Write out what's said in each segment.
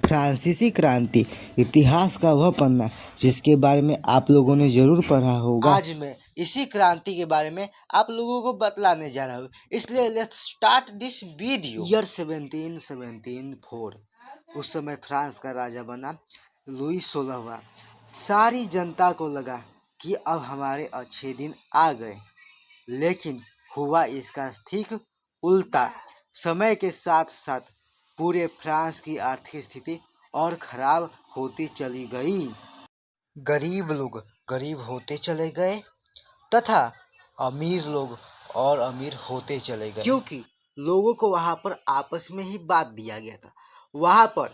फ्रांसीसी क्रांति इतिहास का वह पन्ना जिसके बारे में आप लोगों ने जरूर पढ़ा होगा। आज मैं इसी क्रांति के बारे में आप लोगों को बतलाने जा रहा हूँ, इसलिए let's start this video. Year 1774 उस समय फ्रांस का राजा बना लुई 16वां। सारी जनता को लगा कि अब हमारे अच्छे दिन आ गए, लेकिन हुआ इसका ठीक उल्टा। समय के साथ साथ पूरे फ्रांस की आर्थिक स्थिति और खराब होती चली गई। गरीब लोग गरीब होते चले गए तथा अमीर लोग और अमीर होते चले गए, क्योंकि लोगों को वहां पर आपस में ही बांट दिया गया था। वहां पर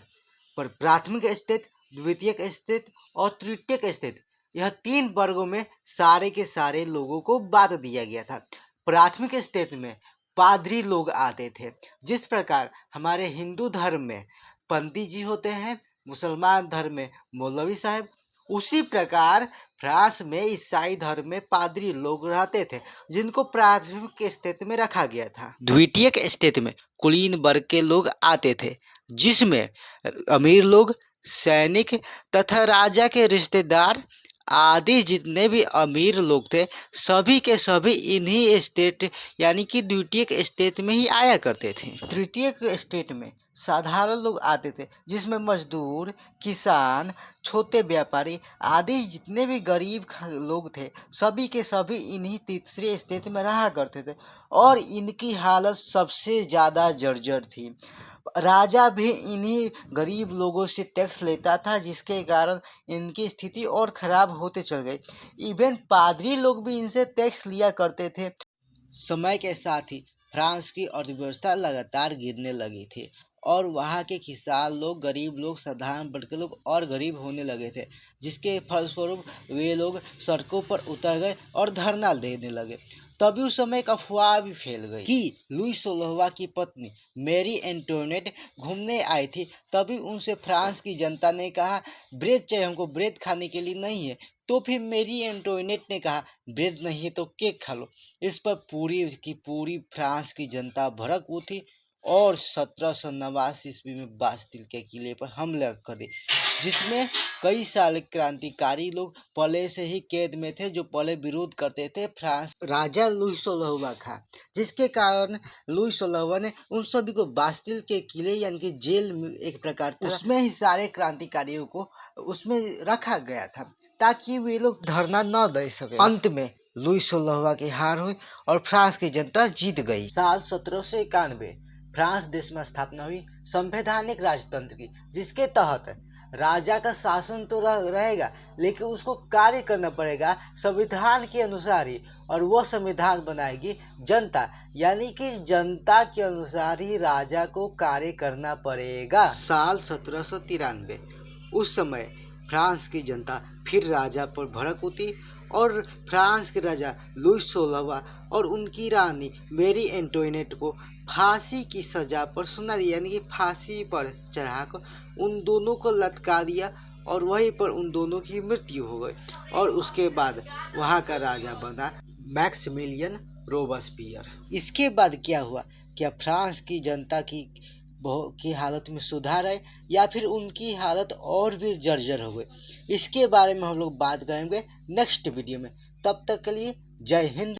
प्राथमिक स्थिति, द्वितीयक स्थिति और तृतीयक स्थिति, यह 3 वर्गों में सारे के सारे लोगों को बांट दिया गया था। प्राथमिक स्थिति में पादरी लोग आते थे, जिस प्रकार हमारे हिंदू धर्म में पंडित जी होते हैं, मुसलमान धर्म में मौलवी साहब, उसी प्रकार फ्रांस में ईसाई धर्म में पादरी लोग रहते थे, जिनको प्राथमिक स्थिति में रखा गया था। द्वितीयक स्थिति में कुलीन वर्ग के लोग आते थे, जिसमें अमीर लोग, सैनिक तथा राजा के रिश्तेदार आदि जितने भी अमीर लोग थे, सभी के सभी इन्हीं स्टेट यानी कि द्वितीयक स्टेट में ही आया करते थे। तृतीयक स्टेट में साधारण लोग आते थे, जिसमें मजदूर, किसान, छोटे व्यापारी आदि जितने भी गरीब लोग थे, सभी के सभी इन्हीं तीसरे स्टेट में रहा करते थे और इनकी हालत सबसे ज़्यादा जर्जर थी। राजा भी इन्हीं गरीब लोगों से टैक्स लेता था, जिसके कारण इनकी स्थिति और खराब होते चल गई। इवन पादरी लोग भी इनसे टैक्स लिया करते थे। समय के साथ ही फ्रांस की अर्थव्यवस्था लगातार गिरने लगी थी और वहाँ के किसान लोग, गरीब लोग, साधारण वर्ग के लोग और गरीब होने लगे थे, जिसके फलस्वरूप वे लोग सड़कों पर उतर गए और धरना देने लगे। तभी उस समय एक अफवाह भी फैल गई कि लुई 16वां की पत्नी मैरी एंटोनेट घूमने आई थी। तभी उनसे फ्रांस की जनता ने कहा, ब्रेड चाहिए हमको, ब्रेड खाने के लिए नहीं है। तो फिर मैरी एंटोनेट ने कहा, ब्रेड नहीं है तो केक खा लो। इस पर पूरी की पूरी फ्रांस की जनता भड़क उठी और 1789 ईस्वी में बास्तिल के किले पर हमला कर दी, जिसमें कई सारे क्रांतिकारी लोग पहले से ही कैद में थे, जो पहले विरोध करते थे फ्रांस राजा लुई 16वां का, जिसके कारण लुई 16वां ने उन सभी को बास्तिल के किले यानी कि जेल में एक प्रकार था, उसमें ही सारे क्रांतिकारियों को उसमें रखा गया था ताकि वे लोग धरना न दे सके। अंत में लुई 16वां की हार हुई और फ्रांस की जनता जीत गई। साल 1791 फ्रांस देश में स्थापना हुई संवैधानिक राजतंत्र की, जिसके तहत राजा का शासन तो रहेगा, लेकिन उसको कार्य करना पड़ेगा संविधान के अनुसार ही, और वह संविधान बनाएगी जनता, यानी कि जनता के अनुसार ही राजा को कार्य करना पड़ेगा। साल 1793 उस समय फ्रांस की जनता फिर राजा पर भड़क उठी और फ्रांस के राजा लुई 16वां और उनकी रानी मैरी एंटोनेट को फांसी की सजा पर सुना दिया, यानी कि फांसी पर चढ़ाकर उन दोनों को लटका दिया और वहीं पर उन दोनों की मृत्यु हो गई। और उसके बाद वहाँ का राजा बना मैक्सिमिलियन रोबेस्पियर। इसके बाद क्या हुआ, क्या फ्रांस की जनता की हालत में सुधार है या फिर उनकी हालत और भी जर्जर हो गई, इसके बारे में हम लोग बात करेंगे नेक्स्ट वीडियो में। तब तक के लिए जय हिंद।